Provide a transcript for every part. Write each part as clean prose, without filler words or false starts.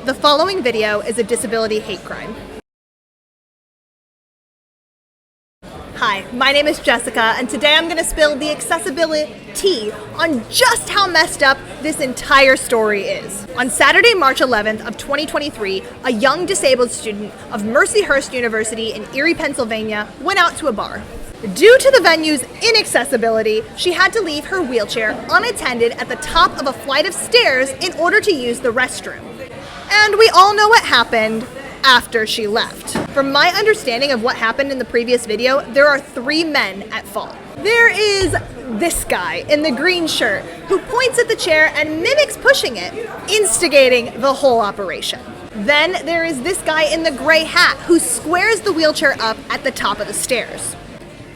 The following video is a disability hate crime. Hi, my name is Jessica, and today I'm going to spill the accessibility tea on just how messed up this entire story is. On Saturday, March 11th of 2023, a young disabled student of Mercyhurst University in Erie, Pennsylvania, went out to a bar. Due to the venue's inaccessibility, she had to leave her wheelchair unattended at the top of a flight of stairs in order to use the restroom. And we all know what happened after she left. From my understanding of what happened in the previous video, there are 3 men at fault. There is this guy in the green shirt who points at the chair and mimics pushing it, instigating the whole operation. Then there is this guy in the gray hat who squares the wheelchair up at the top of the stairs.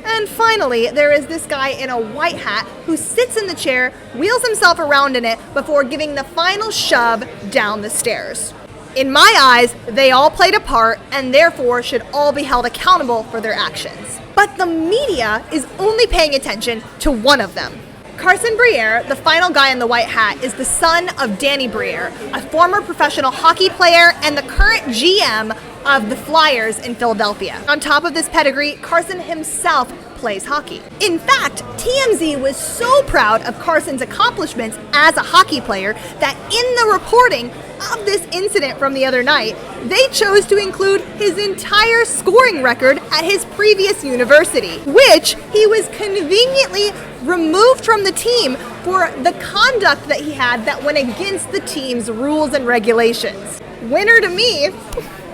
And finally, there is this guy in a white hat who sits in the chair, wheels himself around in it before giving the final shove down the stairs. In my eyes, they all played a part and therefore should all be held accountable for their actions. But the media is only paying attention to one of them. Carson Briere, the final guy in the white hat, is the son of Danny Briere, a former professional hockey player and the current GM of the Flyers in Philadelphia. On top of this pedigree, Carson himself plays hockey. In fact, TMZ was so proud of Carson's accomplishments as a hockey player that in the reporting of this incident from the other night, they chose to include his entire scoring record at his previous university, which he was conveniently removed from the team for the conduct that he had that went against the team's rules and regulations. Winner to me.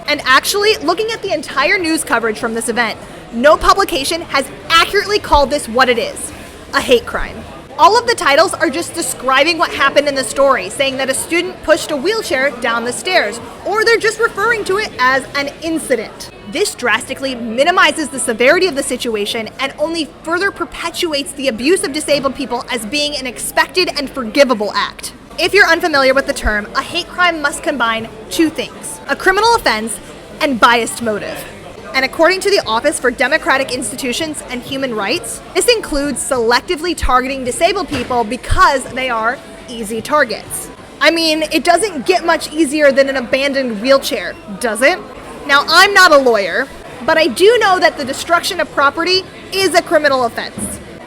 And actually, looking at the entire news coverage from this event, no publication has accurately called this what it is, a hate crime. All of the titles are just describing what happened in the story, saying that a student pushed a wheelchair down the stairs, or they're just referring to it as an incident. This drastically minimizes the severity of the situation and only further perpetuates the abuse of disabled people as being an expected and forgivable act. If you're unfamiliar with the term, a hate crime must combine 2 things: a criminal offense and biased motive. And according to the Office for Democratic Institutions and Human Rights, this includes selectively targeting disabled people because they are easy targets. I mean, it doesn't get much easier than an abandoned wheelchair, does it? Now, I'm not a lawyer, but I do know that the destruction of property is a criminal offense.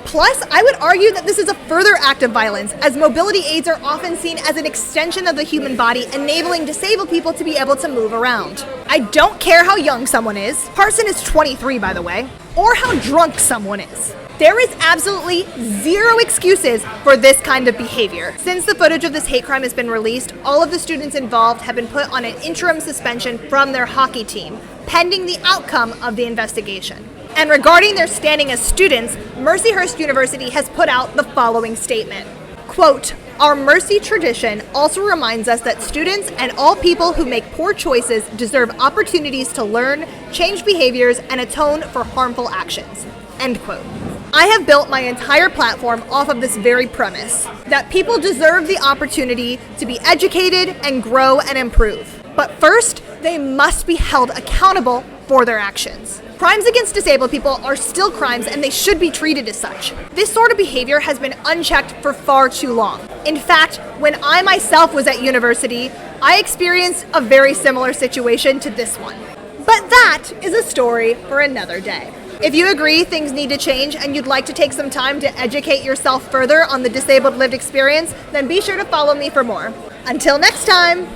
Plus, I would argue that this is a further act of violence, as mobility aids are often seen as an extension of the human body, enabling disabled people to be able to move around. I don't care how young someone is, Carson is 23 by the way, or how drunk someone is. There is absolutely 0 excuses for this kind of behavior. Since the footage of this hate crime has been released, all of the students involved have been put on an interim suspension from their hockey team, pending the outcome of the investigation. And regarding their standing as students, Mercyhurst University has put out the following statement. Quote, "Our Mercy tradition also reminds us that students and all people who make poor choices deserve opportunities to learn, change behaviors, and atone for harmful actions." End quote. I have built my entire platform off of this very premise, that people deserve the opportunity to be educated and grow and improve. But first, they must be held accountable for their actions. Crimes against disabled people are still crimes and they should be treated as such. This sort of behavior has been unchecked for far too long. In fact, when I myself was at university, I experienced a very similar situation to this one. But that is a story for another day. If you agree things need to change and you'd like to take some time to educate yourself further on the disabled lived experience, then be sure to follow me for more. Until next time!